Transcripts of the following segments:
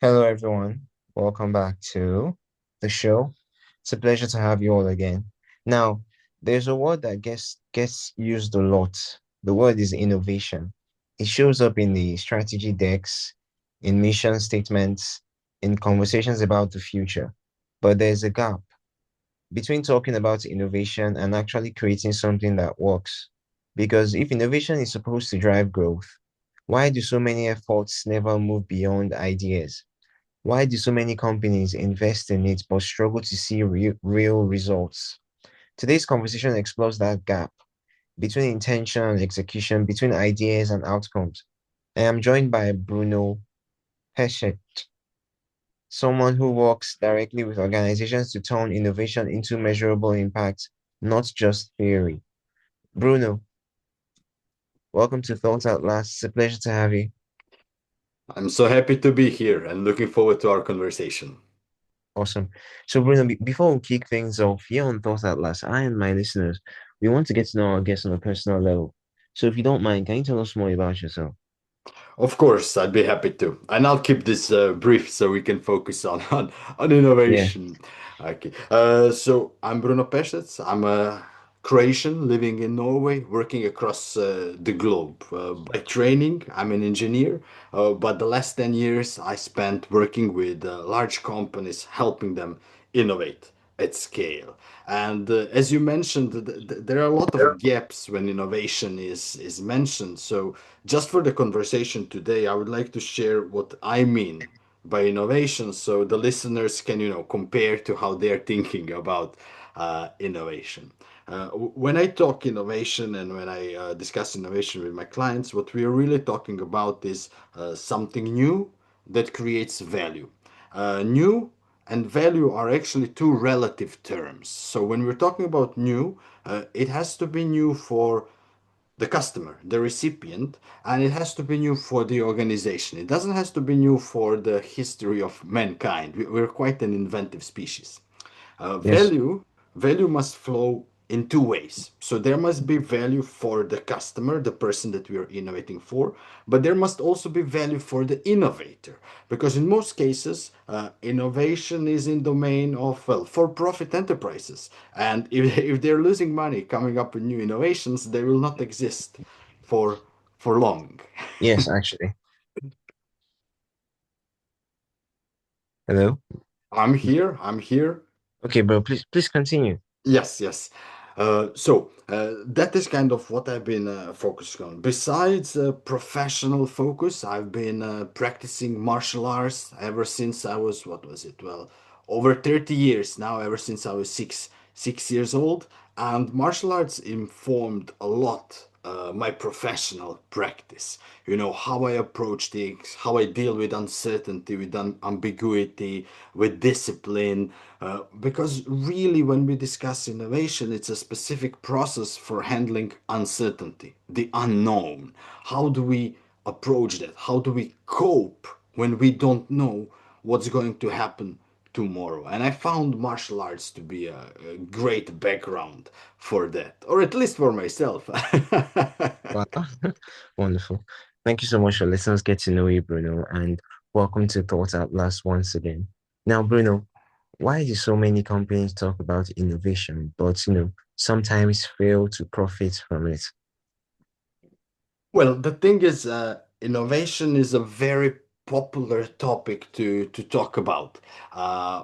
Hello, everyone. Welcome back to the show. It's a pleasure to have you all again. Now, there's a word that gets used a lot. The word is innovation. It shows up in the strategy decks, in mission statements, in conversations about the future. But there's a gap between talking about innovation and actually creating something that works. Because if innovation is supposed to drive growth, why do so many efforts never move beyond ideas? Why do so many companies invest in it but struggle to see real results? Today's conversation explores that gap between intention and execution, between ideas and outcomes. I am joined by Bruno Pešec, someone who works directly with organizations to turn innovation into measurable impact, not just theory. Bruno, welcome to Thoughts At Last. It's a pleasure to have you. I'm so happy to be here and looking forward to our conversation. Awesome. So, Bruno, before we kick things off here on Thoughts At Last, I and my listeners, we want to get to know our guests on a personal level. So, if you don't mind, can you tell us more about yourself? Of course, I'd be happy to. And I'll keep this brief so we can focus on Yeah. innovation. Okay. So I'm Bruno Pešec. I'm a Croatian living in Norway, working across the globe. By training, I'm an engineer, but the last 10 years I spent working with large companies, helping them innovate at scale. And as you mentioned, there are a lot of gaps when innovation is mentioned. So just for the conversation today, I would like to share what I mean by innovation, so the listeners can, compare to how they're thinking about innovation. When I talk innovation and when I discuss innovation with my clients, what we are really talking about is something new that creates value. New and value are actually two relative terms. So when we're talking about new, it has to be new for the customer, the recipient, and it has to be new for the organization. It doesn't have to be new for the history of mankind. We're quite an inventive species. Yes. Value must flow in two ways. So there must be value for the customer, the person that we are innovating for, but there must also be value for the innovator, because in most cases, innovation is in domain of, well, for-profit enterprises, and if they're losing money coming up with new innovations, they will not exist for for long. Yes, actually. Hello. I'm here. I'm here. Okay, bro. Please continue. Yes, yes. That is kind of what I've been focused on. Besides professional focus, I've been practicing martial arts ever since I was, what was it? Well, over 30 years now, ever since I was six years old. And martial arts informed a lot my professional practice. You know, how I approach things, how I deal with uncertainty, with ambiguity, with discipline. Because really, when we discuss innovation, it's a specific process for handling uncertainty, the unknown. How do we approach that? How do we cope when we don't know what's going to happen tomorrow? And I found martial arts to be a great background for that, or at least for myself. Wow. Wonderful. Thank you so much for letting us get to know you, Bruno, and welcome to Thoughts At Last once again. Now, Bruno, why do so many companies talk about innovation, but sometimes fail to profit from it? Well, the thing is, innovation is a very popular topic to talk about.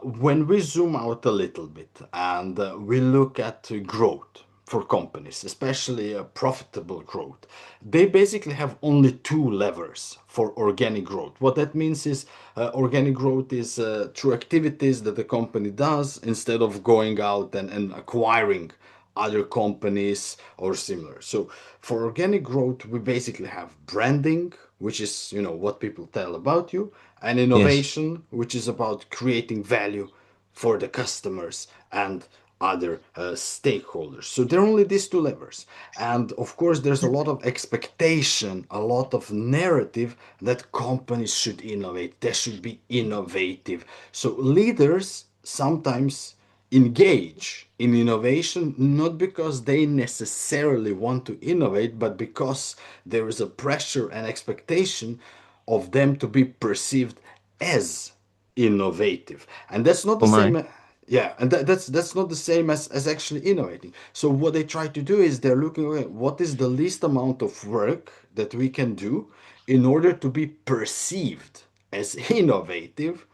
When we zoom out a little bit and we look at growth for companies, especially profitable growth, they basically have only two levers for organic growth. What that means is organic growth is through activities that the company does instead of going out and acquiring other companies or similar. So for organic growth, we basically have branding, which is, what people tell about you, and Yes. innovation, which is about creating value for the customers and other stakeholders. So there are only these two levers. And of course, there's a lot of expectation, a lot of narrative that companies should innovate, they should be innovative. So leaders sometimes engage in innovation not because they necessarily want to innovate, but because there is a pressure and expectation of them to be perceived as innovative, and that's not the Oh my. same. Yeah, and that's not the same as actually innovating. So what they try to do is they're looking at what is the least amount of work that we can do in order to be perceived as innovative,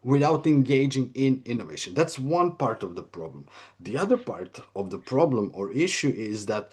without engaging in innovation. That's one part of the problem. The other part of the problem or issue is that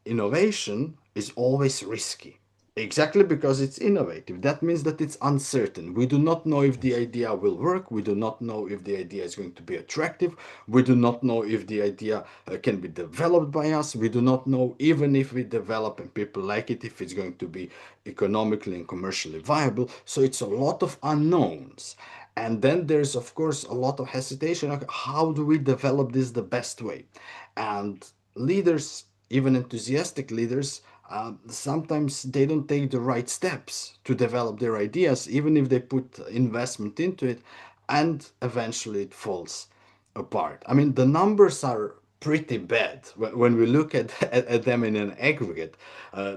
innovation is always risky. Exactly because it's innovative. That means that it's uncertain. We do not know if the idea will work. We do not know if the idea is going to be attractive. We do not know if the idea can be developed by us. We do not know, even if we develop and people like it, if it's going to be economically and commercially viable. So it's a lot of unknowns. And then there's, of course, a lot of hesitation. Like, how do we develop this the best way? And leaders, even enthusiastic leaders, sometimes they don't take the right steps to develop their ideas, even if they put investment into it, and eventually it falls apart. I mean, the numbers are pretty bad when we look at them in an aggregate.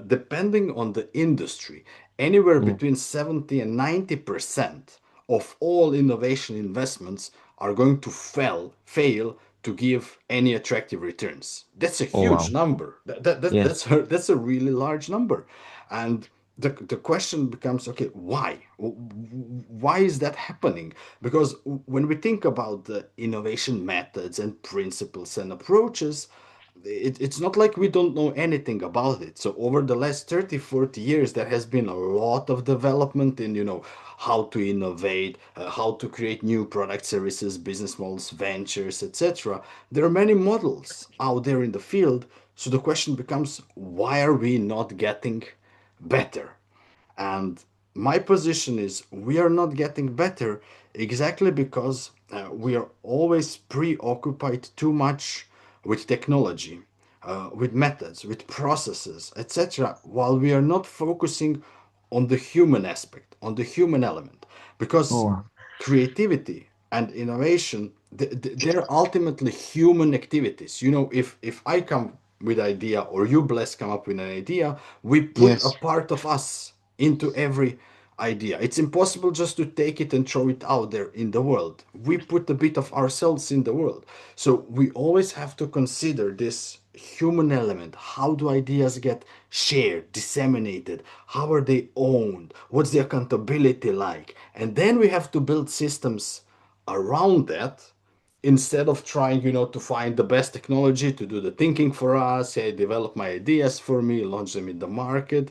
Depending on the industry, anywhere Yeah. between 70 and 90% of all innovation investments are going to fail to give any attractive returns. That's a Oh huge wow. number. Yeah. That's a really large number. And the question becomes, okay, why? Why is that happening? Because when we think about the innovation methods and principles and approaches, it's not like we don't know anything about it. So over the last 30, 40 years, there has been a lot of development in, how to innovate, how to create new product services, business models, ventures, etc. There are many models out there in the field. So the question becomes, why are we not getting better? And my position is we are not getting better exactly because we are always preoccupied too much with technology, with methods, with processes, etc., while we are not focusing on the human aspect, on the human element. Oh Because wow. creativity and innovation, they're ultimately human activities. If I come with idea or you bless come up with an idea, we put a Yes. part of us into every idea. It's impossible just to take it and throw it out there in the world. We put a bit of ourselves in the world. So we always have to consider this human element. How do ideas get shared, disseminated? How are they owned? What's the accountability like? And then we have to build systems around that instead of trying, to find the best technology to do the thinking for us, hey, develop my ideas for me, launch them in the market.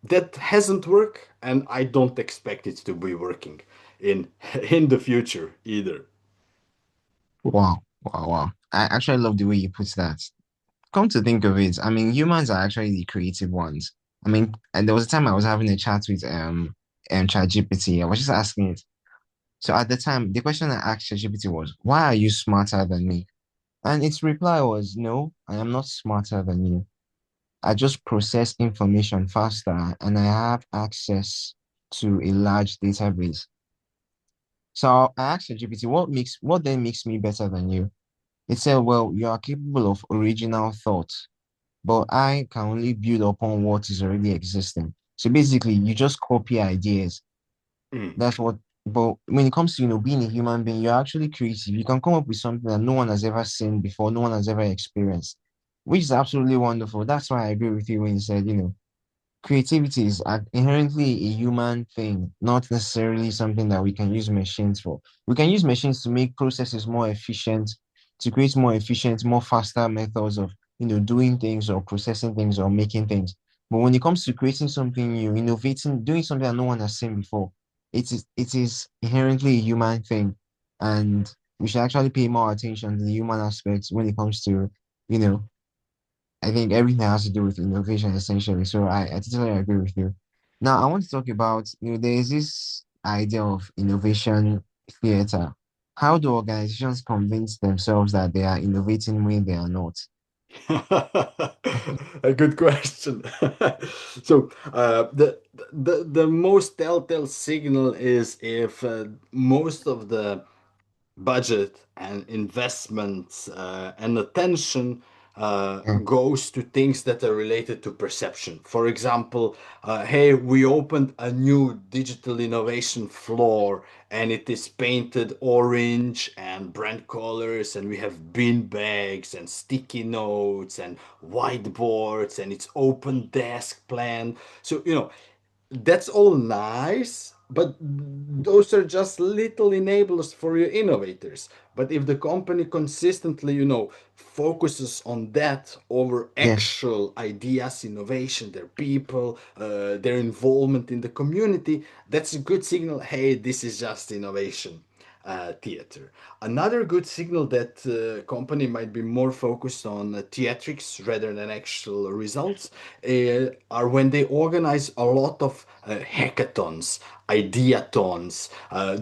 That hasn't worked, and I don't expect it to be working in in the future either. Wow. Wow. Wow. I actually love the way you put that. Come to think of it, I mean, humans are actually the creative ones. I mean, and there was a time I was having a chat with ChatGPT. I was just asking it. So at the time, the question I asked ChatGPT was, "Why are you smarter than me?" And its reply was, "No, I am not smarter than you. I just process information faster, and I have access to a large database." So I asked ChatGPT, what then makes me better than you?" It said, "Well, you are capable of original thought, but I can only build upon what is already existing." So basically, you just copy ideas. Mm. That's what, but when it comes to, being a human being, you're actually creative. You can come up with something that no one has ever seen before, no one has ever experienced, which is absolutely wonderful. That's why I agree with you when you said, creativity is inherently a human thing, not necessarily something that we can use machines for. We can use machines to make processes more efficient, to create more efficient, more faster methods of, doing things or processing things or making things. But when it comes to creating something new, innovating, doing something that no one has seen before, it is inherently a human thing. And we should actually pay more attention to the human aspects when it comes to, you know, I think everything has to do with innovation essentially. So I totally agree with you. Now I want to talk about, there is this idea of innovation theater. How do organizations convince themselves that they are innovating when they are not? A good question. So the most telltale signal is if most of the budget and investments and attention Yeah. goes to things that are related to perception. For example, hey, we opened a new digital innovation floor and it is painted orange and brand colors, and we have bin bags and sticky notes and whiteboards, and it's open desk plan. So, that's all nice, but those are just little enablers for your innovators. But if the company consistently, focuses on that over Yeah. actual ideas, innovation, their people, their involvement in the community, that's a good signal. Hey, this is just innovation theater. Another good signal that company might be more focused on theatrics rather than actual results are when they organize a lot of hackathons, ideathons,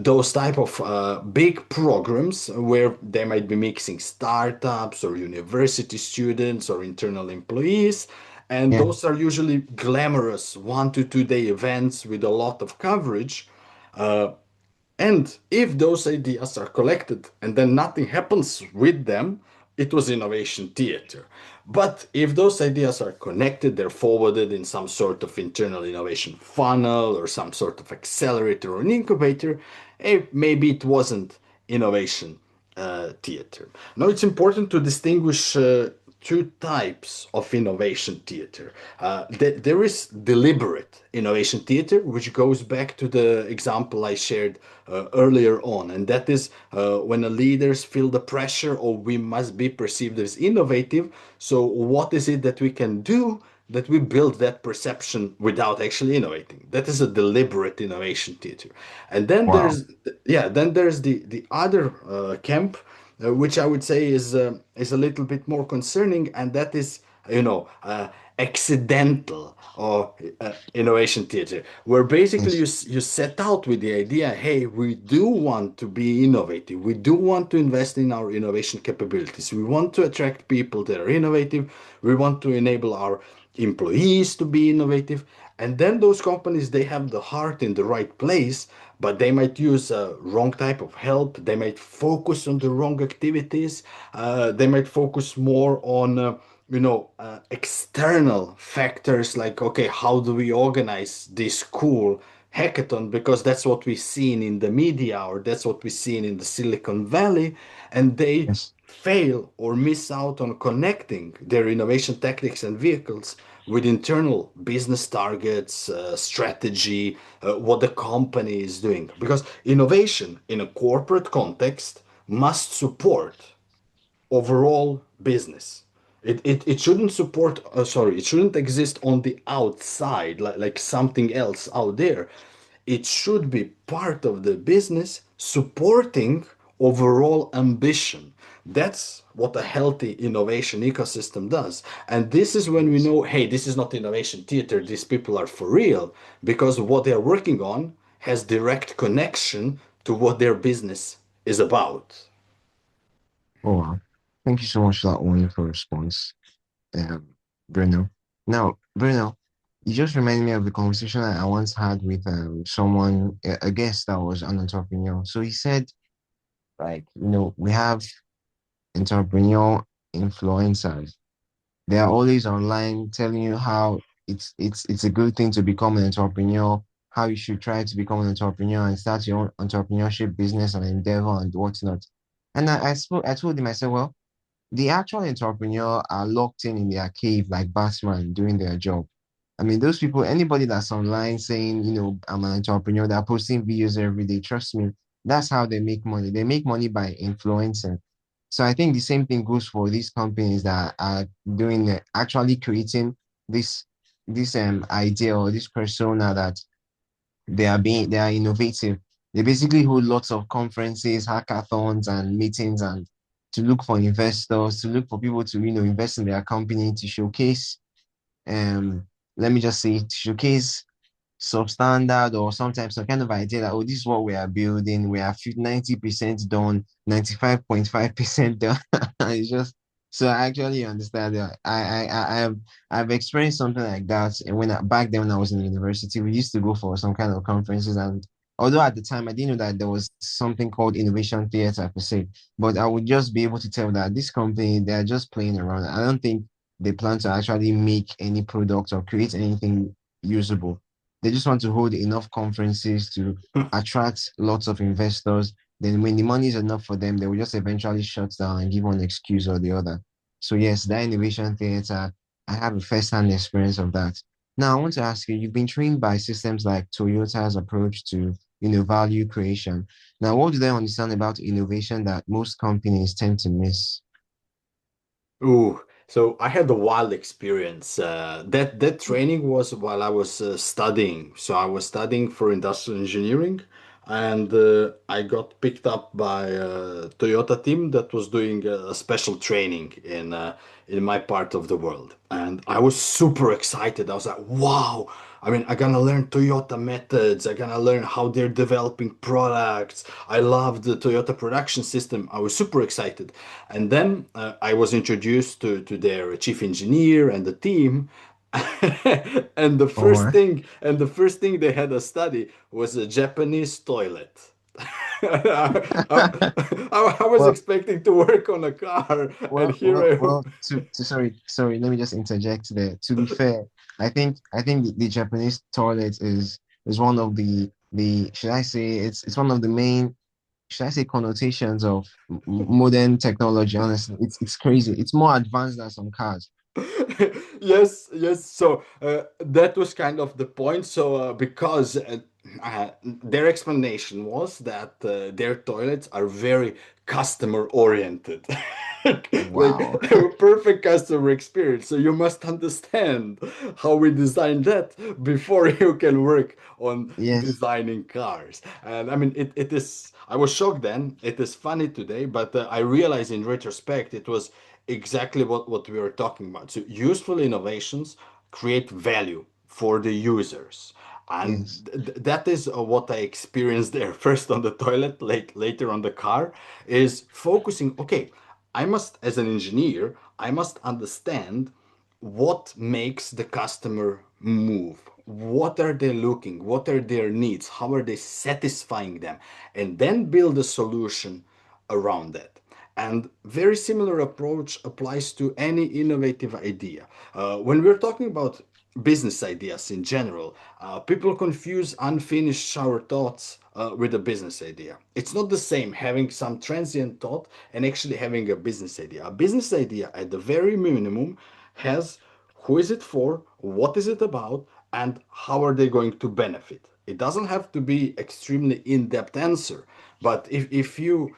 those type of big programs where they might be mixing startups or university students or internal employees. And Yeah. those are usually glamorous 1 to 2 day events with a lot of coverage. Uh, and if those ideas are collected and then nothing happens with them, it was innovation theater. But if those ideas are connected, they're forwarded in some sort of internal innovation funnel or some sort of accelerator or an incubator, maybe it wasn't innovation theater. Now, it's important to distinguish two types of innovation theater. There is deliberate innovation theater, which goes back to the example I shared earlier on, and that is when the leaders feel the pressure, or we must be perceived as innovative. So, what is it that we can do that we build that perception without actually innovating? That is a deliberate innovation theater. And then Wow. there's the other camp, which I would say is a little bit more concerning, and that is, accidental or innovation theater, where basically Yes. you set out with the idea, hey, we do want to be innovative, we do want to invest in our innovation capabilities, we want to attract people that are innovative, we want to enable our employees to be innovative. And then those companies, they have the heart in the right place, but they might use a wrong type of help, they might focus on the wrong activities, they might focus more on external factors, like, okay, how do we organize this cool hackathon, because that's what we've seen in the media, or that's what we've seen in the Silicon Valley, and they Yes. fail or miss out on connecting their innovation tactics and vehicles with internal business targets, strategy, what the company is doing. Because innovation in a corporate context must support overall business. It shouldn't support, sorry, it shouldn't exist on the outside, like something else out there. It should be part of the business supporting overall ambition. That's what a healthy innovation ecosystem does. And this is when we Yes. know, hey, this is not innovation theater, these people are for real, because what they're working on has direct connection to what their business is about. Oh, wow. Thank you so much for that wonderful response, um, Bruno. Now, Bruno, you just reminded me of the conversation I once had with someone, a guest that was an entrepreneur. So he said, like, we have entrepreneur influencers. They are always online telling you how it's a good thing to become an entrepreneur, how you should try to become an entrepreneur and start your own entrepreneurship business and endeavor and whatnot. And I told him, I said, well, the actual entrepreneur are locked in their cave like Batman doing their job. I mean, those people, anybody that's online saying, I'm an entrepreneur, they're posting videos every day. Trust me, that's how they make money. They make money by influencing. So I think the same thing goes for these companies that are actually creating this idea or this persona that they are innovative. They basically hold lots of conferences, hackathons, and meetings, and to look for investors, to look for people to invest in their company, to showcase let me just say, to showcase substandard or sometimes some kind of idea that, oh, this is what we are building. We are 90% done, 95.5% done. It's just so I actually understand that. I've experienced something like that. And back then when I was in university, we used to go for some kind of conferences, and Although at the time I didn't know that there was something called innovation theater per se, but I would just be able to tell that this company, they're just playing around. I don't think they plan to actually make any product or create anything usable. They just want to hold enough conferences to attract lots of investors. Then when the money is enough for them, they will just eventually shut down and give one excuse or the other. So yes, that innovation theater, I have a first-hand experience of that. Now I want to ask you, you've been trained by systems like Toyota's approach to value creation. Now, what do they understand about innovation that most companies tend to miss? Ooh, so I had a wild experience. That training was while I was studying. So I was studying for industrial engineering, and I got picked up by a Toyota team that was doing a special training in my part of the world, and I was super excited. I was like, "Wow!" I mean, I'm gonna learn Toyota methods. I'm gonna learn how they're developing products. I love the Toyota production system. I was super excited. And then I was introduced to their chief engineer and the team. And Or the first thing they had a study was a Japanese toilet. I was well, expecting to work on a car, and here I am. sorry, let me just interject there. To be fair, I think the Japanese toilet is one of the should I say it's one of the main should I say connotations of modern technology. Honestly, it's crazy. It's more advanced than some cars. Yes, yes. So that was kind of the point. So because their explanation was that their toilets are very customer oriented, like Wow. perfect customer experience. So you must understand how we designed that before you can work on Yes, designing cars. And I mean, it is. I was shocked then. It is funny today, but I realize in retrospect it was exactly what we were talking about. So useful innovations create value for the users. And yes, that is what I experienced there. First on the toilet, later on the car, is focusing. Okay, I must, as an engineer, I must understand what makes the customer move. What are they looking? What are their needs? How are they satisfying them? And then build a solution around that. And very similar approach applies to any innovative idea. When we're talking about business ideas in general, people confuse unfinished shower thoughts with a business idea. It's not the same having some transient thought and actually having a business idea. A business idea, at the very minimum, has who is it for, what is it about, and how are they going to benefit. It doesn't have to be extremely in-depth answer, but if you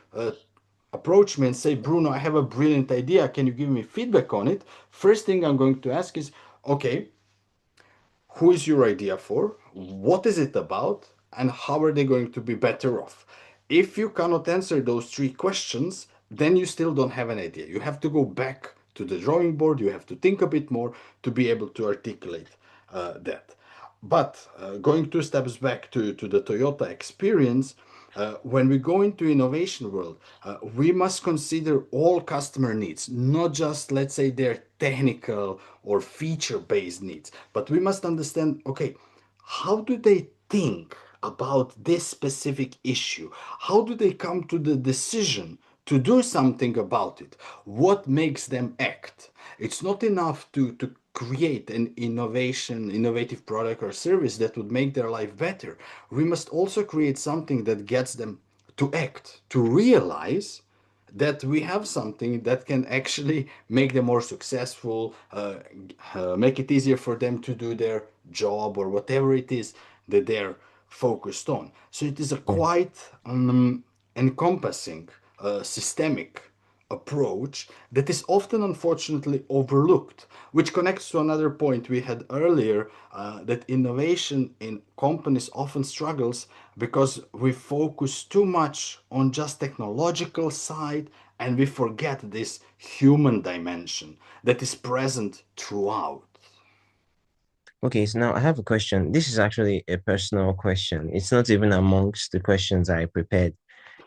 approach me and say, Bruno, I have a brilliant idea. Can you give me feedback on it? First thing I'm going to ask is, okay, who is your idea for? What is it about? And how are they going to be better off? If you cannot answer those three questions, then you still don't have an idea. You have to go back to the drawing board. You have to think a bit more to be able to articulate that. But going two steps back to the Toyota experience, when we go into innovation world, we must consider all customer needs, not just, let's say, their technical or feature-based needs, but we must understand, okay, how do they think about this specific issue? How do they come to the decision to do something about it? What makes them act? It's not enough to create an innovative product or service that would make their life better. We must also create something that gets them to act, to realize that we have something that can actually make them more successful, make it easier for them to do their job or whatever it is that they're focused on. So it is a yeah. quite encompassing, systemic approach that is often unfortunately overlooked, which connects to another point we had earlier, that innovation in companies often struggles because we focus too much on just technological side and we forget this human dimension that is present throughout. Okay, so now I have a question. This is actually a personal question. It's not even amongst the questions I prepared.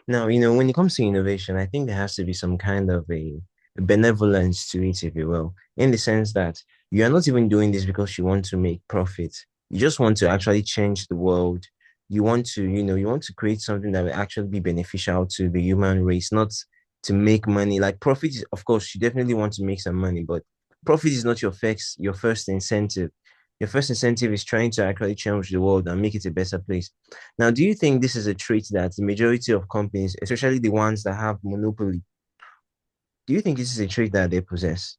Now, when it comes to innovation, I think there has to be some kind of a benevolence to it, if you will, in the sense that you are not even doing this because you want to make profit. You just want to actually change the world. you want to create something that will actually be beneficial to the human race, not to make money. Like profit is, of course, you definitely want to make some money, but profit is not your first incentive. Your first incentive is trying to actually change the world and make it a better place. Now, do you think this is a trait that the majority of companies, especially the ones that have monopoly, do you think this is a trait that they possess?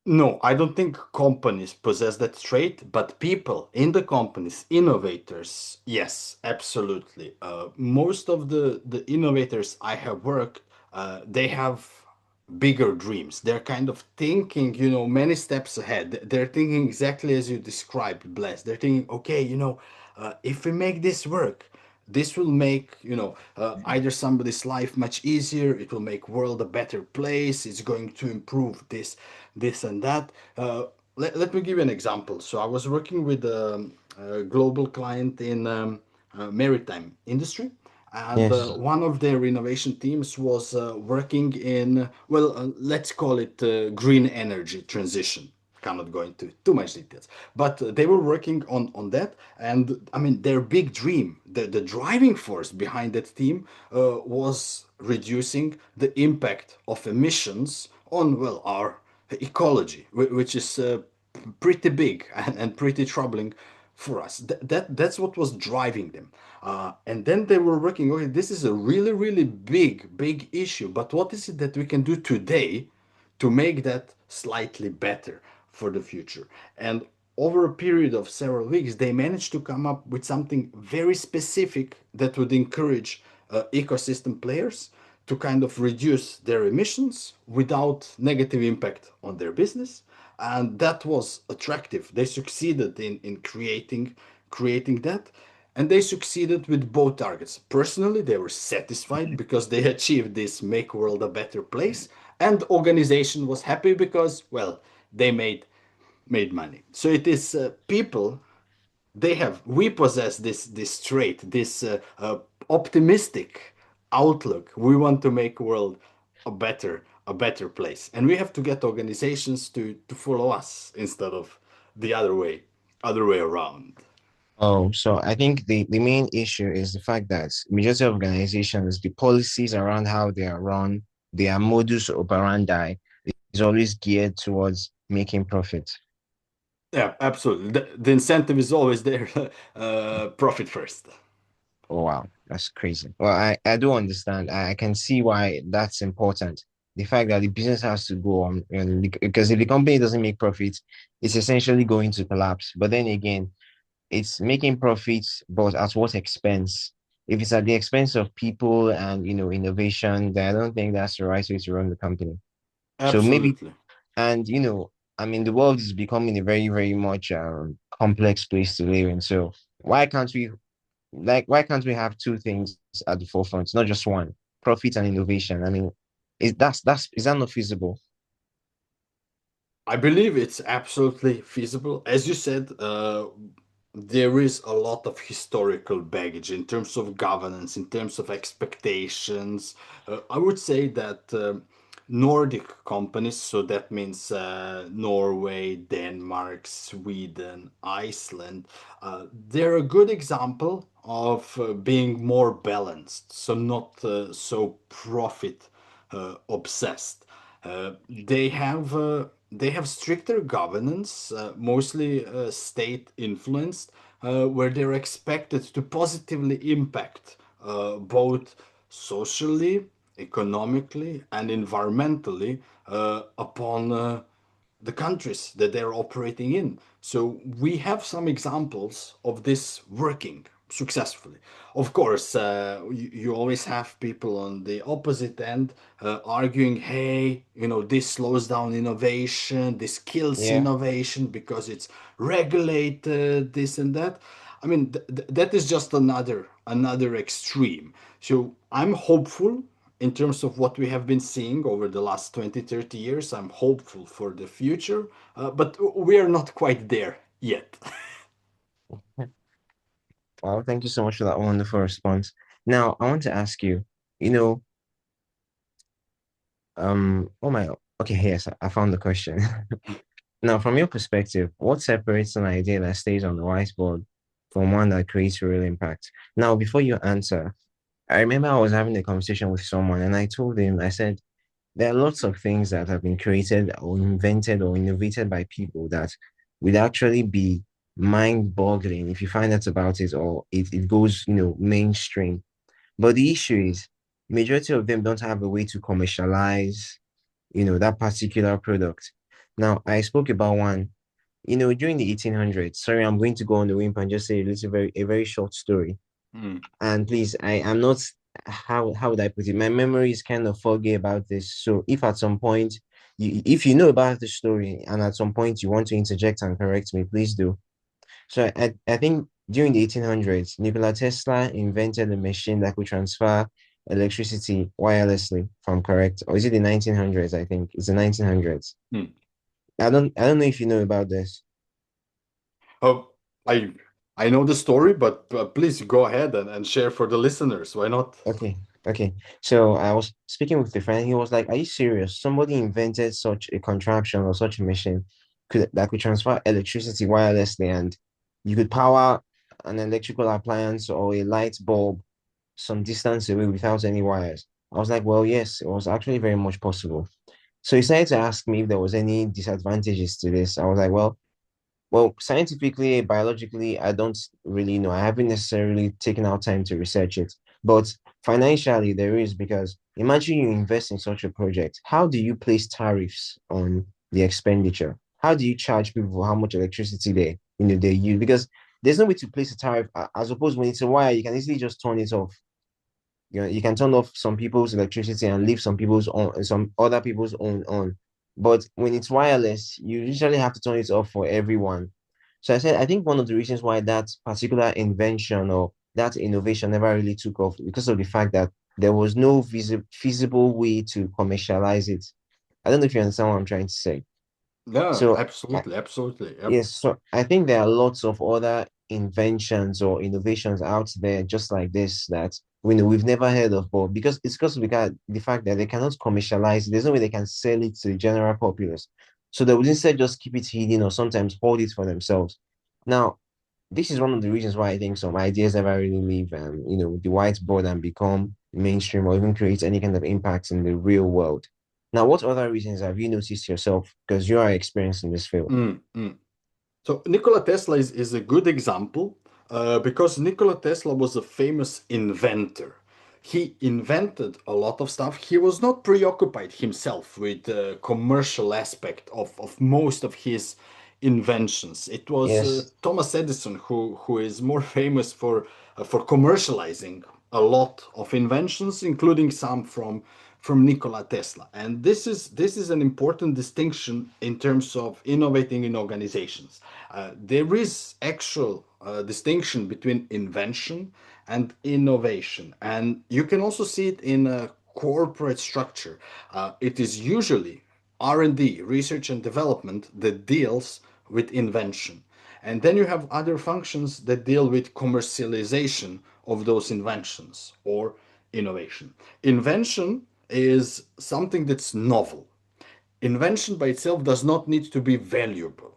No, I don't think companies possess that trait, but people in the companies, innovators, yes, absolutely. Most of the innovators I have worked, they have bigger dreams. They're kind of thinking, many steps ahead. They're thinking exactly as you described, Bless. They're thinking, okay, if we make this work, this will make either somebody's life much easier, it will make world a better place, it's going to improve this and that. Let me give you an example. So I was working with a global client in maritime industry, and Yes. one of their innovation teams was working in, well, let's call it green energy transition. Cannot go into too much details, but they were working on that. And I mean, their big dream, the driving force behind that team was reducing the impact of emissions on, well, our ecology, which is pretty big and pretty troubling for us. That's what was driving them. And then they were working, okay, this is a really, really big issue, but what is it that we can do today to make that slightly better for the future? And over a period of several weeks, they managed to come up with something very specific that would encourage ecosystem players to kind of reduce their emissions without negative impact on their business. And that was attractive. They succeeded in creating that, and they succeeded with both targets. Personally, they were satisfied because they achieved this make world a better place, and organization was happy because, well, they made money. So it is people, we possess this trait, this optimistic outlook. We want to make world a better place, and we have to get organizations to follow us instead of the other way around. Oh, so I think the main issue is the fact that majority of organizations, the policies around how they are run, their modus operandi is always geared towards making profit. Yeah, absolutely. The incentive is always there. Profit first. Oh, wow, that's crazy. Well, I do understand. I can see why that's important. The fact that the business has to go on, because if the company doesn't make profits, it's essentially going to collapse. But then again, it's making profits, but at what expense? If it's at the expense of people and innovation, then I don't think that's the right way to run the company. So maybe, Absolutely. and I mean, the world is becoming a very, very much complex place to live in. So why can't we have two things at the forefront, not just one, profit and innovation? I mean, is that not feasible? I believe it's absolutely feasible. As you said, there is a lot of historical baggage in terms of governance, in terms of expectations. I would say that Nordic companies, so that means Norway, Denmark, Sweden, Iceland, they're a good example of being more balanced, so not so profit obsessed. They have stricter governance, mostly state influenced, where they're expected to positively impact both socially, economically, and environmentally upon the countries that they're operating in. So we have some examples of this working successfully. Of course, you always have people on the opposite end arguing, hey, this slows down innovation, this kills Yeah. innovation because it's regulated, this and that. I mean, that is just another extreme. So I'm hopeful in terms of what we have been seeing over the last 20, 30 years. I'm hopeful for the future, but we are not quite there yet. Well, thank you so much for that wonderful response. Now, I want to ask you, you know, oh my, okay, yes, I found the question. Now, from your perspective, what separates an idea that stays on the whiteboard from one that creates real impact? Now, before you answer, I remember I was having a conversation with someone and I told him, I said, there are lots of things that have been created or invented or innovated by people that would actually be mind-boggling if you find out about it or it goes, mainstream. But the issue is, majority of them don't have a way to commercialize, that particular product. Now, I spoke about one, during the 1800s. Sorry, I'm going to go on the whim and just say a very short story. Mm. And please, I am not, how would I put it? My memory is kind of foggy about this. So if at some point if you know about the story and at some point you want to interject and correct me, please do. So I think during the 1800s, Nikola Tesla invented a machine that could transfer electricity wirelessly, if I'm correct. Or is it the 1900s? I think it's the 1900s. Mm. I don't know if you know about this. Oh, I I know the story, but please go ahead and share for the listeners. Why not? Okay, okay. So I was speaking with a friend. He was like, "Are you serious? Somebody invented such a contraption or such a machine that could transfer electricity wirelessly, and you could power an electrical appliance or a light bulb some distance away without any wires." I was like, "Well, yes, it was actually very much possible." So he started to ask me if there was any disadvantages to this. I was like, well, scientifically, biologically, I don't really know. I haven't necessarily taken out time to research it. But financially, there is because imagine you invest in such a project. How do you place tariffs on the expenditure? How do you charge people for how much electricity they use? Because there's no way to place a tariff. As opposed when it's a wire, you can easily just turn it off. You can turn off some people's electricity and leave some people's on, some other people's own on. But when it's wireless, you usually have to turn it off for everyone. So I said, I think one of the reasons why that particular invention or that innovation never really took off because of the fact that there was no feasible way to commercialize it. I don't know if you understand what I'm trying to say. No, So absolutely, absolutely. Yep. yes, so I think there are lots of other inventions or innovations out there just like this that we've never heard of, but because of the fact that they cannot commercialize it, there's no way they can sell it to the general populace. So they would instead just keep it hidden or sometimes hold it for themselves. Now, this is one of the reasons why I think some ideas never really leave the whiteboard and become mainstream or even create any kind of impact in the real world. Now, what other reasons have you noticed yourself because you are experienced in this field? Mm, mm. So Nikola Tesla is a good example because Nikola Tesla was a famous inventor. He invented a lot of stuff. He was not preoccupied himself with the commercial aspect of most of his inventions. It was Yes. Thomas Edison who is more famous for commercializing a lot of inventions, including some from Nikola Tesla. And this is an important distinction in terms of innovating in organizations. There is actual distinction between invention and innovation, and you can also see it in a corporate structure. It is usually R&D, research and development, that deals with invention. And then you have other functions that deal with commercialization of those inventions or innovation. Invention is something that's novel. Invention by itself does not need to be valuable.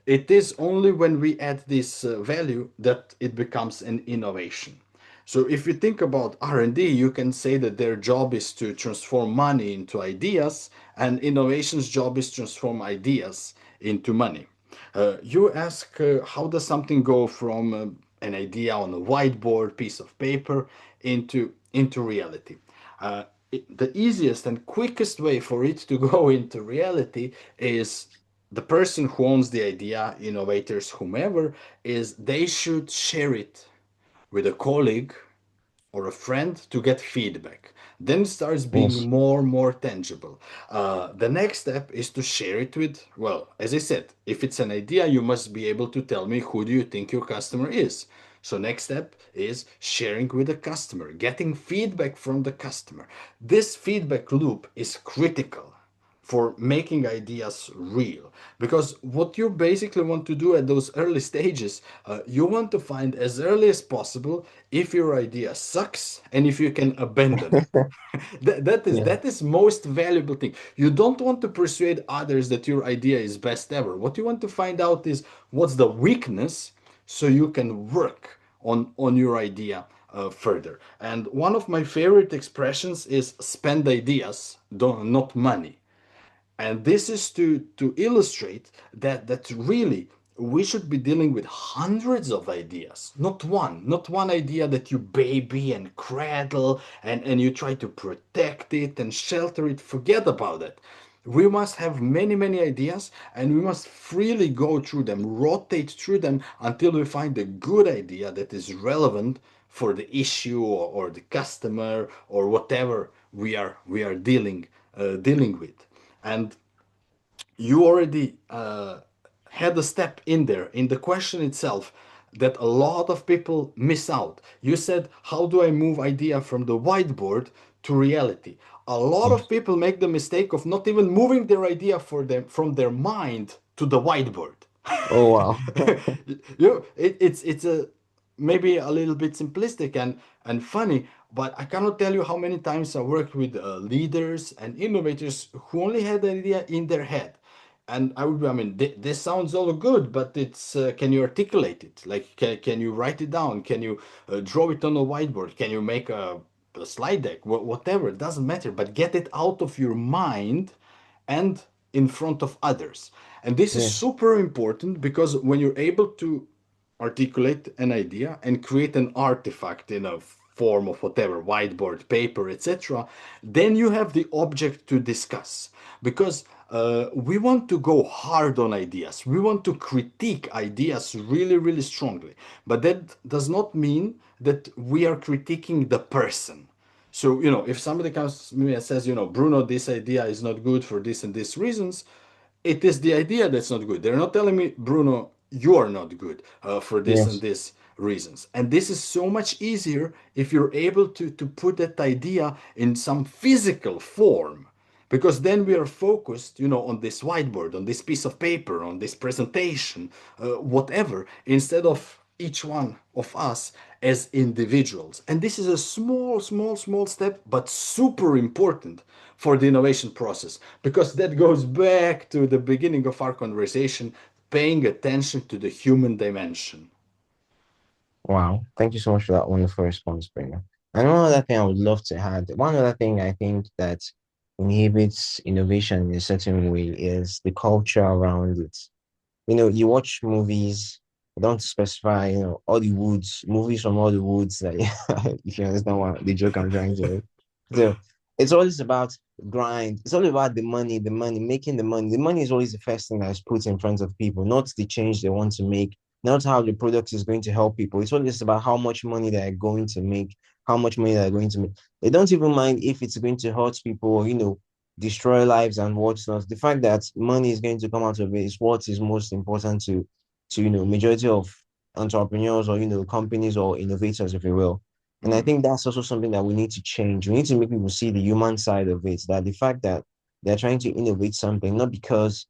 It is only when we add this value that it becomes an innovation. So if you think about R&D, you can say that their job is to transform money into ideas, and innovation's job is to transform ideas into money. You ask, how does something go from an idea on a whiteboard, piece of paper, into reality? The easiest and quickest way for it to go into reality is the person who owns the idea, innovators, whomever, is they should share it with a colleague or a friend to get feedback. Then it starts being Yes. more tangible. The next step is to share it with, well, as I said, if it's an idea, you must be able to tell me who do you think your customer is. So next step is sharing with the customer, getting feedback from the customer. This feedback loop is critical for making ideas real. Because what you basically want to do at those early stages, you want to find as early as possible if your idea sucks and if you can abandon it. Yeah. That is most valuable thing. You don't want to persuade others that your idea is best ever. What you want to find out is what's the weakness so you can work on your idea further. And one of my favorite expressions is spend ideas, don't, not money. And this is to illustrate that really we should be dealing with hundreds of ideas, not one idea that you baby and cradle and you try to protect it and shelter it. Forget about it. We must have many ideas and we must freely go through them, rotate through them until we find a good idea that is relevant for the issue or the customer or whatever we are dealing with. And you already had a step in there in the question itself that a lot of people miss out. You said, how do I move idea from the whiteboard to reality? A lot of Yes. people make the mistake of not even moving their idea for them from their mind to the whiteboard. Oh wow. It's a maybe a little bit simplistic and funny, but I cannot tell you how many times I worked with leaders and innovators who only had the idea in their head. And I mean, this sounds all good, but it's can you articulate it? Like, can you write it down? Can you draw it on a whiteboard? Can you make a slide deck? Whatever, it doesn't matter, but get it out of your mind and in front of others. And this is Yes. super important because when you're able to articulate an idea and create an artifact in a form of whatever, whiteboard, paper, etc., then you have the object to discuss. Because we want to go hard on ideas, we want to critique ideas really strongly, but that does not mean that we are critiquing the person. So, if somebody comes to me and says, Bruno, this idea is not good for this and this reasons, it is the idea that's not good. They're not telling me, Bruno, you are not good for this and Yes. this reasons. And this is so much easier if you're able to put that idea in some physical form. Because then we are focused, on this whiteboard, on this piece of paper, on this presentation, whatever, instead of each one of us as individuals. And this is a small step, but super important for the innovation process because that goes back to the beginning of our conversation, paying attention to the human dimension. Wow. Thank you so much for that wonderful response, Bruno. And one other thing I would love to add, one other thing I think that inhibits innovation in a certain way is the culture around it. You watch movies, I don't specify, all the woods, movies from all the woods, that, if you understand what the joke I'm trying to make. So it's always about grind. It's all about the money, making the money. The money is always the first thing that's put in front of people, not the change they want to make, not how the product is going to help people. It's always about how much money they're going to make, how much money they're going to make. They don't even mind if it's going to hurt people or, destroy lives and whatnot. The fact that money is going to come out of it is what is most important to majority of entrepreneurs or companies or innovators, if you will. And I Mm, think that's also something that we need to change. We need to make people see the human side of it, that the fact that they're trying to innovate something, not because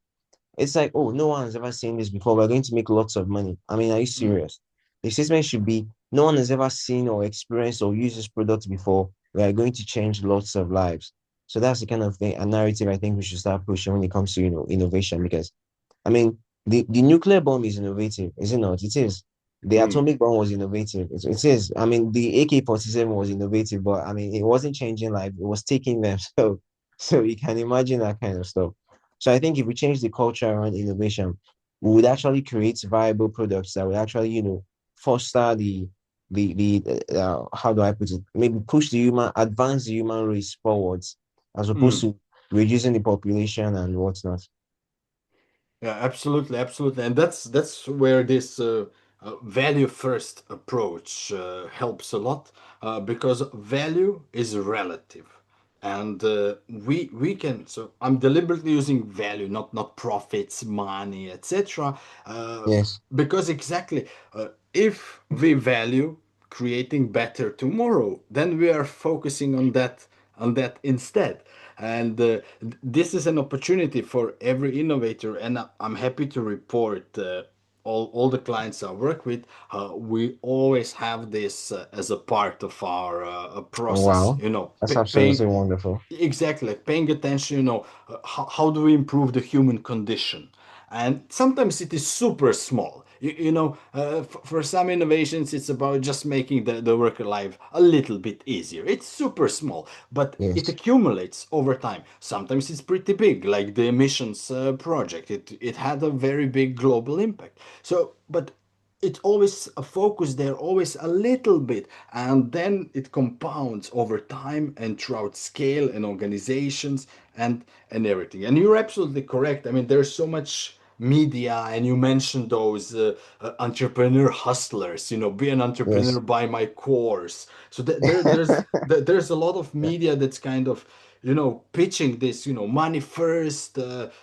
it's like, oh, no one has ever seen this before. We're going to make lots of money. I mean, are you mm, serious? The statement should be, no one has ever seen or experienced or used this product before. We are going to change lots of lives. So that's the kind of thing, a narrative I think we should start pushing when it comes to, innovation. Because, I mean, the nuclear bomb is innovative, is it not? It is. The mm. atomic bomb was innovative. It is. I mean, the AK-47 was innovative, but I mean, it wasn't changing life. It was taking them. So you can imagine that kind of stuff. So I think if we change the culture around innovation, we would actually create viable products that would actually, foster the how do I put it? Maybe advance the human race forwards, as opposed Mm. to reducing the population and whatnot. Yeah, absolutely, and that's where this value first approach helps a lot because value is relative, and we can. So I'm deliberately using value, not profits, money, etc. Uh, Yes. because exactly, if we value creating better tomorrow, then we are focusing on that instead. And this is an opportunity for every innovator. And I'm happy to report all the clients I work with, we always have this as a part of our Oh, process, wow. you know, That's paying absolutely wonderful. exactly like paying attention, you know, how do we improve the human condition? And sometimes it is super small. You know, for some innovations, it's about just making the worker life a little bit easier. It's super small, but it Yes. accumulates over time. Sometimes it's pretty big, like the emissions project. It had a very big global impact. So, but it's always a focus there, always a little bit, and then it compounds over time and throughout scale and organizations and everything. And you're absolutely correct. I mean, there's so much media, and you mentioned those entrepreneur hustlers. You know, be an entrepreneur Yes. by my course. So there's a lot of media that's kind of, you know, pitching this, you know, money first,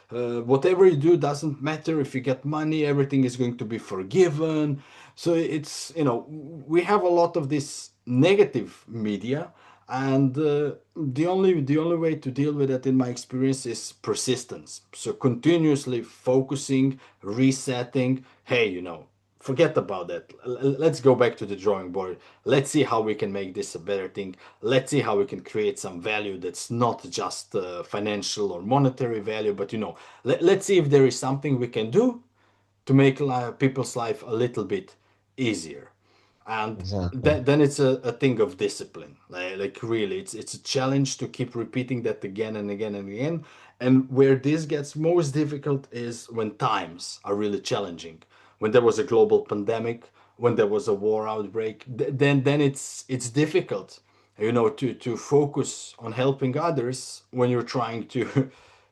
whatever you do doesn't matter. If you get money, everything is going to be forgiven. So it's, you know, we have a lot of this negative media, and the only way to deal with that, in my experience, is persistence. So continuously focusing, resetting. Hey, you know, forget about that. Let's go back to the drawing board. Let's see how we can make this a better thing. Let's see how we can create some value that's not just financial or monetary value, but, you know, let's see if there is something we can do to make people's life a little bit easier. And Exactly. then it's a thing of discipline. Like really, it's a challenge to keep repeating that again and again and again. And where this gets most difficult is when times are really challenging. When there was a global pandemic, when there was a war outbreak, then it's difficult, you know, to focus on helping others when you're trying to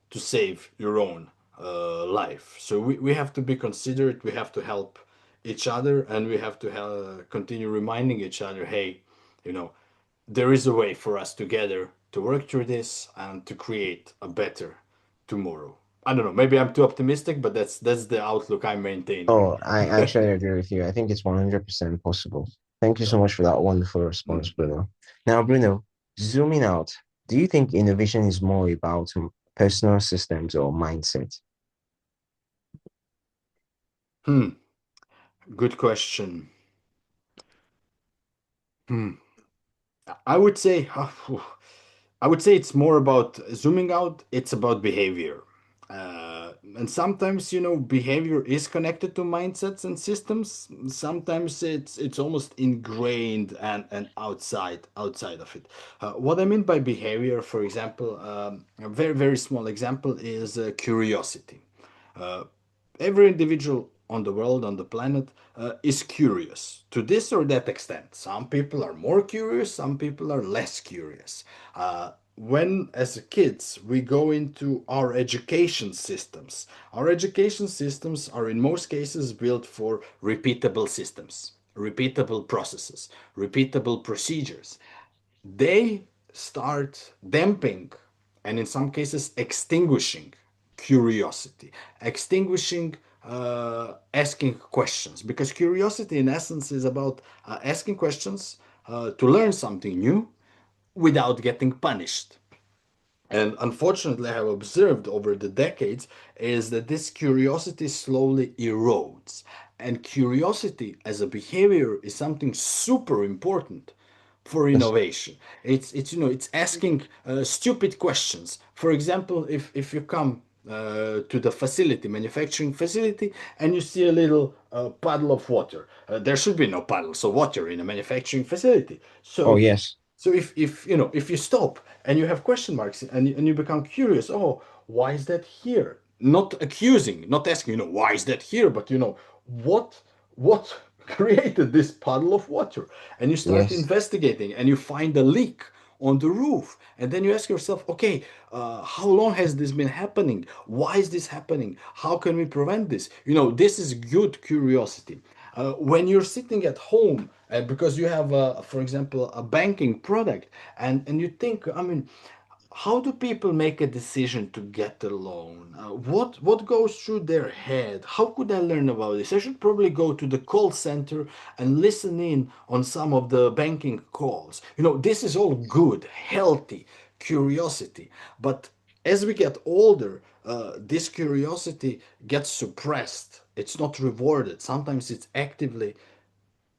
to save your own life. So we have to be considerate, we have to help each other, and we have to continue reminding each other, hey, you know, there is a way for us together to work through this and to create a better tomorrow. I don't know, maybe I'm too optimistic, but that's the outlook I'm maintaining. Oh, I actually agree with you. I think it's 100% possible. Thank you so much for that wonderful response, Mm. Bruno. Now, Bruno, zooming out, do you think innovation is more about personal systems or mindset? Hmm, good question. Hmm. I would say I would say it's more about zooming out, it's about behavior. And sometimes, you know, behavior is connected to mindsets and systems. Sometimes it's almost ingrained and outside of it. What I mean by behavior, for example, a very, very small example is curiosity. Uh, every individual on the world, on the planet, is curious to this or that extent. Some people are more curious, some people are less curious. When, as kids, we go into our education systems are in most cases built for repeatable systems, repeatable processes, repeatable procedures. They start damping and in some cases extinguishing curiosity, extinguishing asking questions, because curiosity in essence is about asking questions to learn something new without getting punished. And unfortunately, I have observed over the decades is that this curiosity slowly erodes. And curiosity as a behavior is something super important for That's, innovation. It's you know, it's asking stupid questions. For example, if you come to the facility, manufacturing facility, and you see a little puddle of water, there should be no puddles of water in a manufacturing facility. oh, So yes. if you know, if you stop and you have question marks and you become curious, oh, why is that here? Not accusing, not asking, you know, why is that here, but you know, what created this puddle of water? And you start Yes. investigating and you find a leak on the roof, and then you ask yourself, okay, how long has this been happening? Why is this happening? How can we prevent this? You know, this is good curiosity. When you're sitting at home because you have, for example, a banking product, and you think, I mean, how do people make a decision to get a loan? What goes through their head? How could I learn about this? I should probably go to the call center and listen in on some of the banking calls. You know, this is all good, healthy, curiosity. But as we get older, this curiosity gets suppressed. It's not rewarded. Sometimes it's actively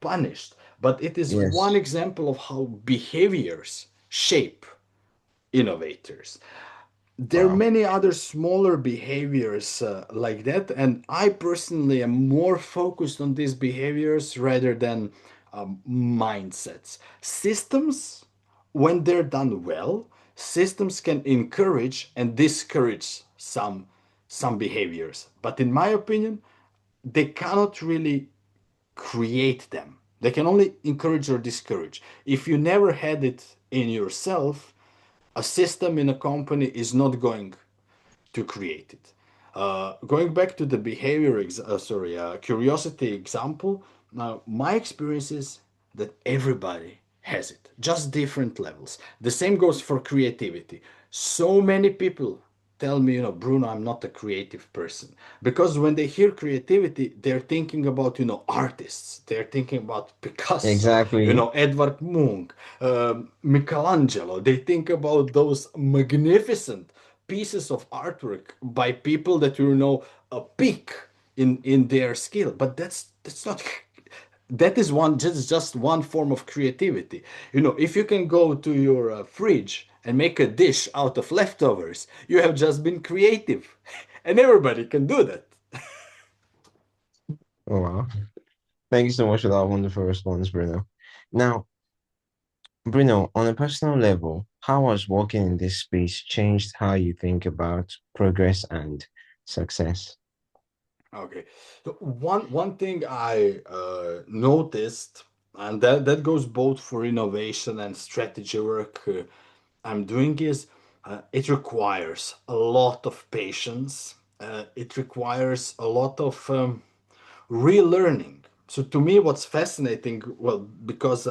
punished. But it is one Yes. example of how behaviors shape innovators. There are Wow. many other smaller behaviors like that, and I personally am more focused on these behaviors rather than mindsets. Systems, when they're done well, systems can encourage and discourage some behaviors. But in my opinion, they cannot really create them. They can only encourage or discourage. If you never had it in yourself, a system in a company is not going to create it. Going back to the curiosity example. Now, my experience is that everybody has it, just different levels. The same goes for creativity. So many people tell me, Bruno, I'm not a creative person. Because when they hear creativity, they're thinking about, artists. They're thinking about Picasso, Exactly. Edvard Munch, Michelangelo. They think about those magnificent pieces of artwork by people that a peak in their skill. But that's not that is just one form of creativity. If you can go to your fridge and make a dish out of leftovers, you have just been creative. And everybody can do that. Oh, wow. Thank you so much for that wonderful response, Bruno. Now, Bruno, on a personal level, how has working in this space changed how you think about progress and success? Okay. So one thing I noticed, and that goes both for innovation and strategy work I'm doing, is it requires a lot of patience. It requires a lot of relearning. So to me, what's fascinating, well, because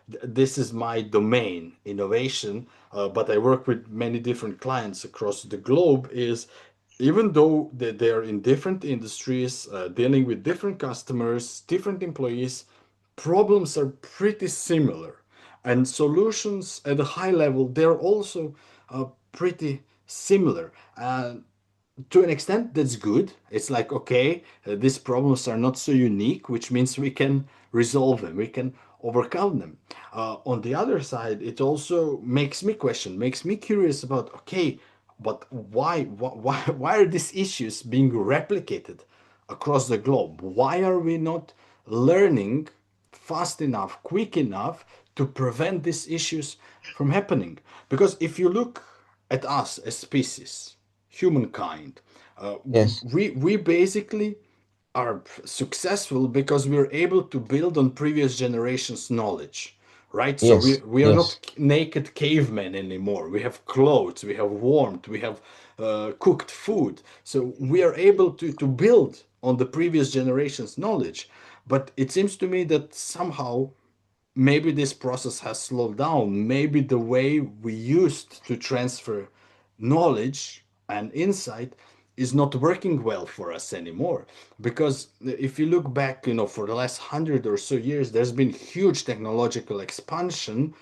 this is my domain, innovation, but I work with many different clients across the globe, is even though they're in different industries, dealing with different customers, different employees, problems are pretty similar. And solutions at a high level, they're also pretty similar. To an extent, that's good. It's like, okay, these problems are not so unique, which means we can resolve them, we can overcome them. On the other side, it also makes me question, makes me curious about, okay, but why are these issues being replicated across the globe? Why are we not learning fast enough, quick enough to prevent these issues from happening? Because if you look at us as species, humankind, uh, Yes, we basically are successful because we're able to build on previous generations' knowledge, right? So yes, we are not yes. naked cavemen anymore. We have clothes, we have warmth, we have cooked food. So we are able to build on the previous generation's knowledge. But it seems to me that somehow maybe this process has slowed down. Maybe the way we used to transfer knowledge and insight is not working well for us anymore. Because if you look back, for the last 100 or so years, there's been huge technological expansion,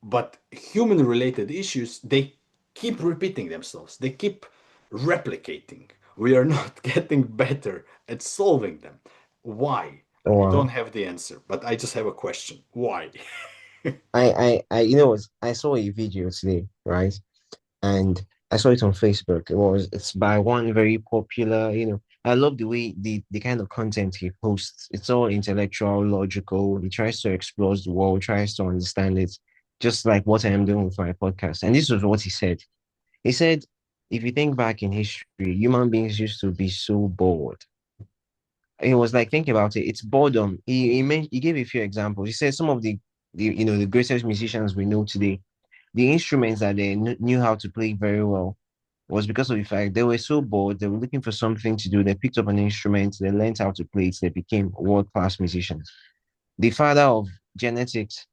but human related issues, they keep repeating themselves, they keep replicating. We are not getting better at solving them. Why? Oh, I don't wow. have the answer, but I just have a question. Why? I saw a video today, right? And I saw it on Facebook. It's by one very popular, I love the way the kind of content he posts. It's all intellectual, logical. He tries to explore the world, tries to understand it, just like what I am doing with my podcast. And this was what he said. He said, if you think back in history, human beings used to be so bored. He was like, think about it. It's boredom. He gave a few examples. He said some of the greatest musicians we know today, the instruments that they knew how to play very well was because of the fact they were so bored. They were looking for something to do. They picked up an instrument. They learned how to play it. They became world-class musicians. The father of genetics,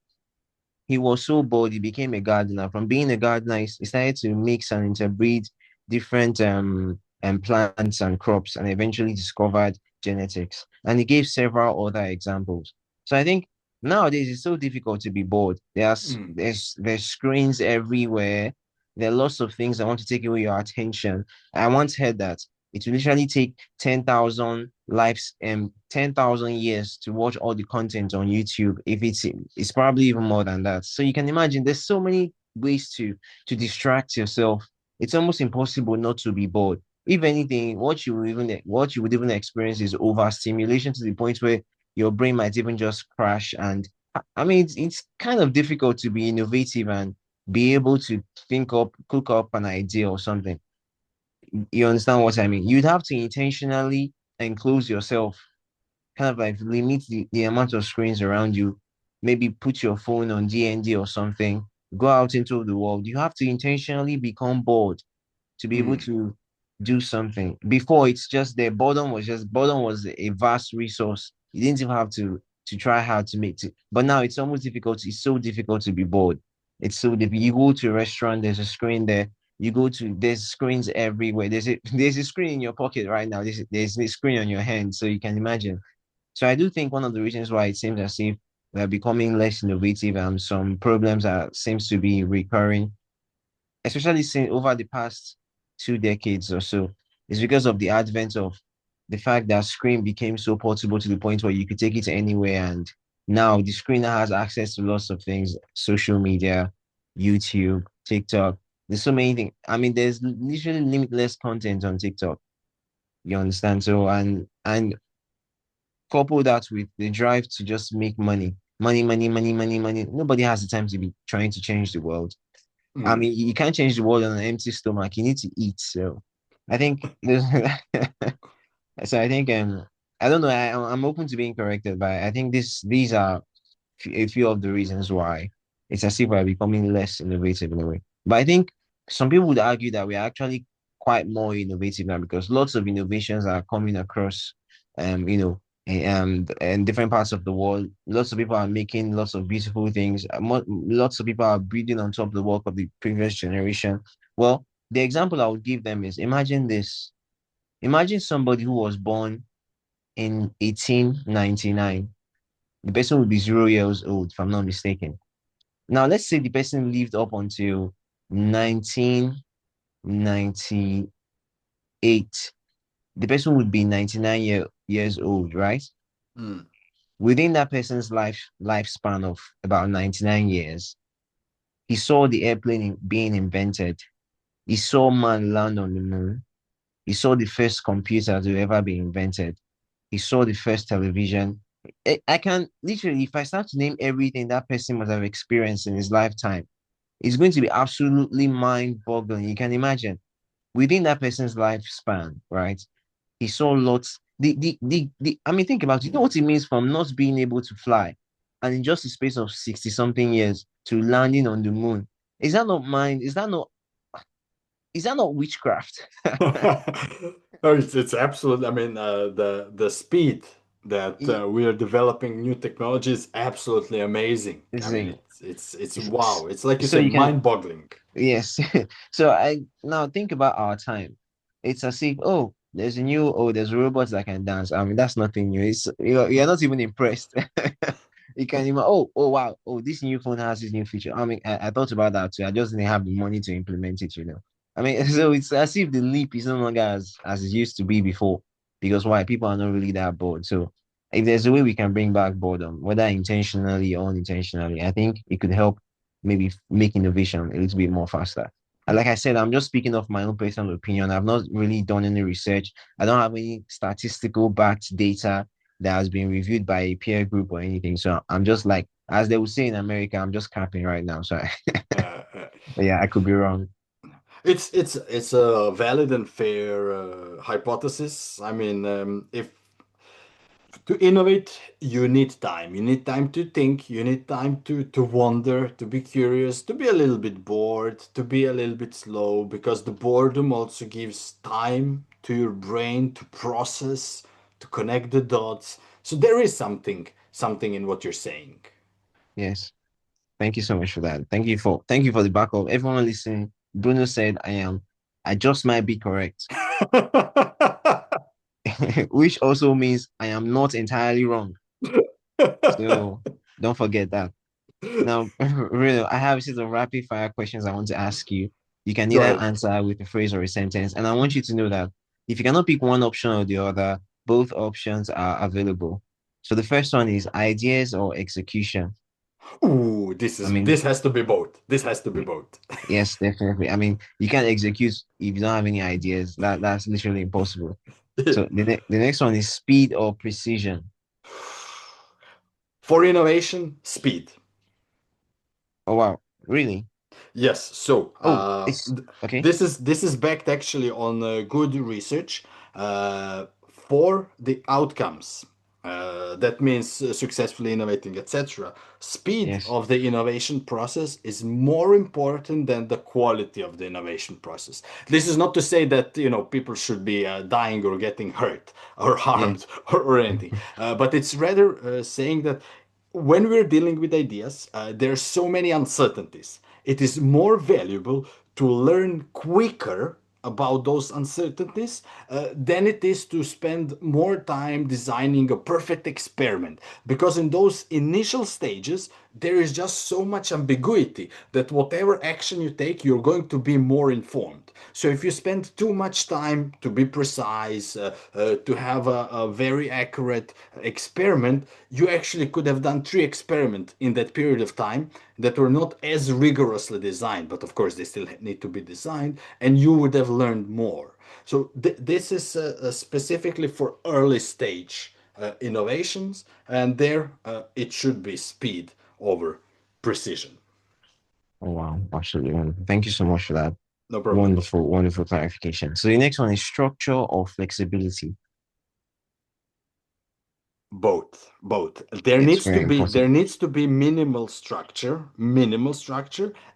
he was so bored, he became a gardener. From being a gardener, he started to mix and interbreed different and plants and crops, and eventually discovered genetics. And he gave several other examples. So I think nowadays it's so difficult to be bored. Mm, There's screens everywhere. There are lots of things that want to take away your attention. I once heard that it will literally take 10,000 lives and 10,000 years to watch all the content on YouTube. If it's probably even more than that. So you can imagine there's so many ways to distract yourself. It's almost impossible not to be bored. If anything, what you would even experience is overstimulation to the point where your brain might even just crash. And I mean, it's kind of difficult to be innovative and be able to cook up an idea or something. You understand what I mean? You'd have to intentionally enclose yourself, kind of like limit the amount of screens around you. Maybe put your phone on DND or something. Go out into the world. You have to intentionally become bored to be able Hmm. to do something. Before it's just there. Boredom was a vast resource. You didn't even have to try hard to make it. But now it's almost difficult. It's so difficult to be bored. It's so difficult. You go to a restaurant, there's a screen there. There's screens everywhere. There's a screen in your pocket right now. There's a screen on your hand. So you can imagine. So I do think one of the reasons why it seems as if we're becoming less innovative and some problems that seems to be recurring, especially since over the past 2 decades or so, is because of the advent of the fact that screen became so portable to the point where you could take it anywhere. And now the screen has access to lots of things, social media, YouTube, TikTok. There's so many things. I mean, there's literally limitless content on TikTok. You understand? So and couple that with the drive to just make money. Money, money, money, money, money. Nobody has the time to be trying to change the world. I Hmm. mean, you can't change the world on an empty stomach. You need to eat. So I think there's so I think I don't know. I'm open to being corrected, but I think these are a few of the reasons why it's as if we're becoming less innovative in a way. But I think some people would argue that we're actually quite more innovative now because lots of innovations are coming across, you know, and different parts of the world. Lots of people are making lots of beautiful things. Lots of people are breathing on top of the work of the previous generation. Well, the example I would give them is imagine this. Imagine somebody who was born in 1899. The person would be 0 years old, if I'm not mistaken. Now, let's say the person lived up until 1998. The person would be 99 years old, right? Hmm. Within that person's lifespan of about 99 years, he saw the airplane being invented. He saw man land on the moon. He saw the first computer to ever be invented. He saw the first television. I can literally, if I start to name everything that person must have experienced in his lifetime, it's going to be absolutely mind-boggling. You can imagine within that person's lifespan, right? He saw lots. I mean, think about it. You know what it means from not being able to fly, and in just a space of 60 something years to landing on the moon. Is that not mind? Is that not witchcraft? No, it's absolutely. I mean, the speed that we are developing new technology is absolutely amazing. I mean, Insane. it's wow. It's like you So said, you can mind-boggling. Yes. So I now think about our time. It's as if, there's robots that can dance. I mean, that's nothing new. You're not even impressed. You can even, wow, this new phone has this new feature. I mean, I thought about that too. I just didn't have the money to implement it. I mean, so it's as if the leap is no longer as it used to be before. Because why? People are not really that bored. So if there's a way we can bring back boredom, whether intentionally or unintentionally, I think it could help maybe make innovation a little bit more faster. And like I said, I'm just speaking of my own personal opinion. I've not really done any research. I don't have any statistical backed data that has been reviewed by a peer group or anything. So I'm just like, as they would say in America, I'm just capping right now. So Uh, uh, yeah, I could be wrong. it's a valid and fair hypothesis. I mean, if to innovate, you need time. You need time to think. You need time to wonder, to be curious, to be a little bit bored, to be a little bit slow, because the boredom also gives time to your brain to process, to connect the dots. So there is something in what you're saying. Yes. Thank you so much for that. Thank you for the backup. Everyone listening, Bruno said I just might be correct. Which also means I am not entirely wrong. So don't forget that. Now, really, I have a set of rapid fire questions I want to ask you. You can Go either ahead. answer with a phrase or a sentence. And I want you to know that if you cannot pick one option or the other, both options are available. So the first one is ideas or execution. Ooh, I mean, this has to be both. This has to be both. yes, definitely. I mean, you can't execute if you don't have any ideas. That's literally impossible. So the next one is speed or precision. For innovation, speed. Oh wow, really? Yes, so Oh, it's okay. this is backed actually on good research for the outcomes. That means successfully innovating, etc. Speed Yes, of the innovation process is more important than the quality of the innovation process. This is not to say that people should be dying or getting hurt or yeah. harmed or anything, but it's rather saying that when we're dealing with ideas, there are so many uncertainties. It is more valuable to learn quicker about those uncertainties than it is to spend more time designing a perfect experiment. Because in those initial stages, there is just so much ambiguity that whatever action you take, you're going to be more informed. So if you spend too much time to be precise, to have a very accurate experiment, you actually could have done three experiments in that period of time that were not as rigorously designed, but of course they still need to be designed, and you would have learned more. So this is specifically for early stage innovations, and there it should be speed over precision. Oh wow, absolutely wonderful. Thank you so much for that. No problem. Wonderful, wonderful clarification. So the next one is structure or flexibility. Both. there Yes, needs to very be there important. needs to be minimal structure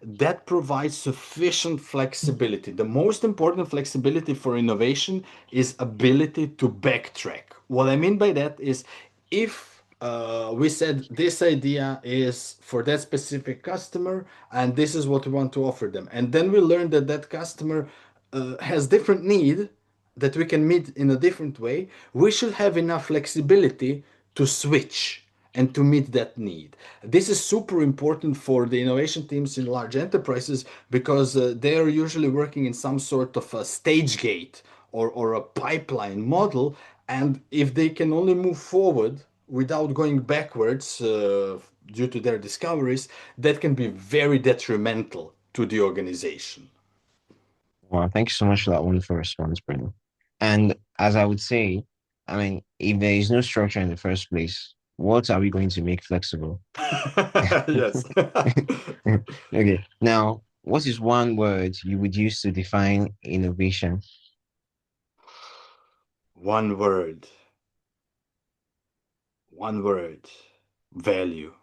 that provides sufficient flexibility. The most important flexibility for innovation is ability to backtrack. What I mean by that is, if we said this idea is for that specific customer and this is what we want to offer them, and then we learn that that customer has different need that we can meet in a different way, we should have enough flexibility to switch and to meet that need. This is super important for the innovation teams in large enterprises because they are usually working in some sort of a stage gate or a pipeline model. And if they can only move forward without going backwards due to their discoveries, that can be very detrimental to the organization. Wow, thank you so much for that wonderful response, Bruno. And as I would say, I mean, if there is no structure in the first place, what are we going to make flexible? Yes. Okay. Now, what is one word you would use to define innovation? One word. One word. Value.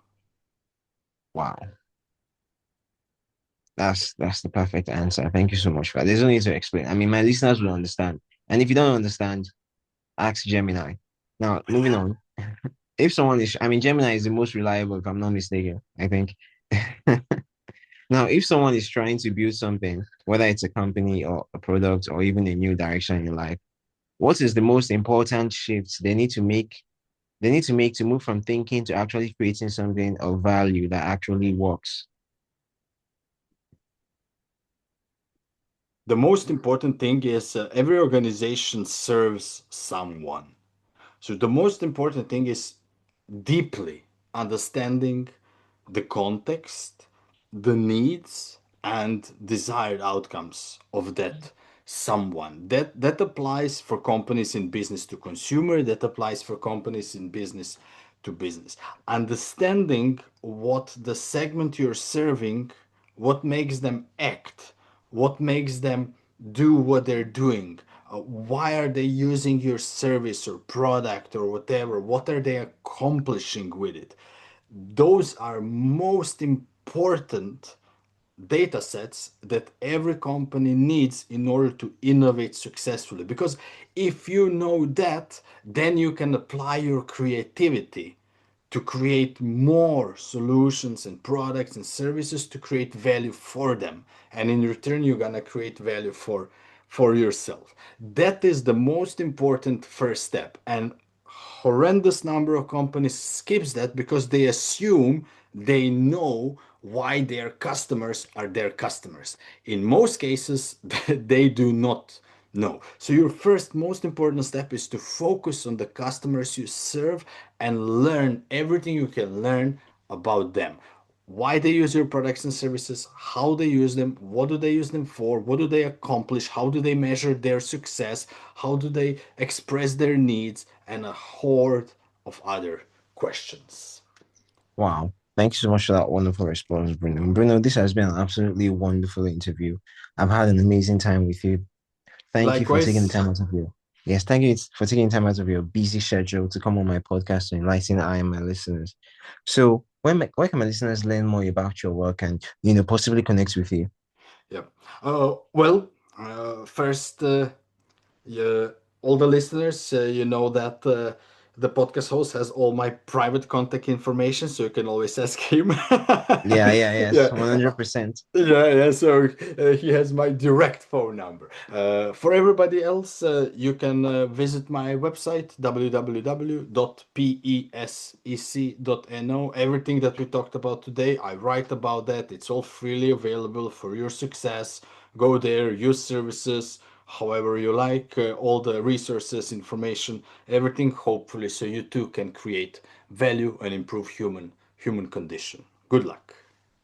Wow. That's the perfect answer. Thank you so much for that. There's no need to explain. I mean, my listeners will understand. And if you don't understand, ask Gemini. Now, moving on. If someone is, I mean, Gemini is the most reliable, if I'm not mistaken, I think. Now, if someone is trying to build something, whether it's a company or a product or even a new direction in your life, what is the most important shift they need to make? They need to make to move from thinking to actually creating something of value that actually works. The most important thing is every organization serves someone. So the most important thing is deeply understanding the context, the needs, and desired outcomes of that someone. That applies for companies in business to consumer, that applies for companies in business to business. Understanding what the segment you're serving, what makes them act, what makes them do what they're doing, why are they using your service or product or whatever, what are they accomplishing with it. Those are most important data sets that every company needs in order to innovate successfully. Because if you know that, then you can apply your creativity to create more solutions and products and services to create value for them. And in return, you're gonna create value for yourself. That is the most important first step. And horrendous number of companies skips that because they assume they know why their customers are their customers. In most cases, they do not know. So your first most important step is to focus on the customers you serve and learn everything you can learn about them. Why they use your products and services, how they use them, what do they use them for, what do they accomplish, how do they measure their success, how do they express their needs, and a horde of other questions. Wow. Thank you so much for that wonderful response, Bruno. Bruno, this has been an absolutely wonderful interview. I've had an amazing time with you. Thank you for taking the Likewise, time out of your Yes, thank you for taking time out of your busy schedule to come on my podcast to enlighten I and my listeners. So, where can my listeners learn more about your work and possibly connect with you? yeah. Well, first, yeah, all the listeners, you know that the podcast host has all my private contact information, so you can always ask him. Yes, Yeah, 100%. yeah. So he has my direct phone number. For everybody else, you can visit my website www.pesec.no. Everything that we talked about today, I write about that. It's all freely available for your success. Go there, use services however you like, all the resources, information, everything, hopefully, so you too can create value and improve human condition. Good luck.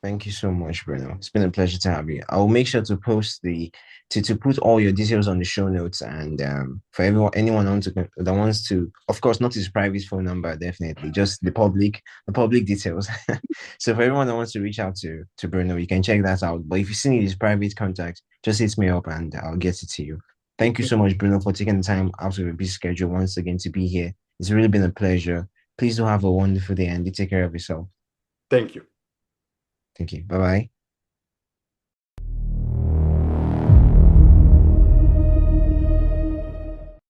Thank you so much, Bruno. It's been a pleasure to have you. I will make sure to post to put all your details on the show notes, and for anyone that wants to, of course, not his private phone number, definitely just the public details. So for everyone that wants to reach out to Bruno, you can check that out. But if you still need his private contact, just hit me up and I'll get it to you. Thank you so much, Bruno, for taking the time out of your busy schedule once again to be here. It's really been a pleasure. Please do have a wonderful day and do take care of yourself. Thank you. Thank you. Bye bye.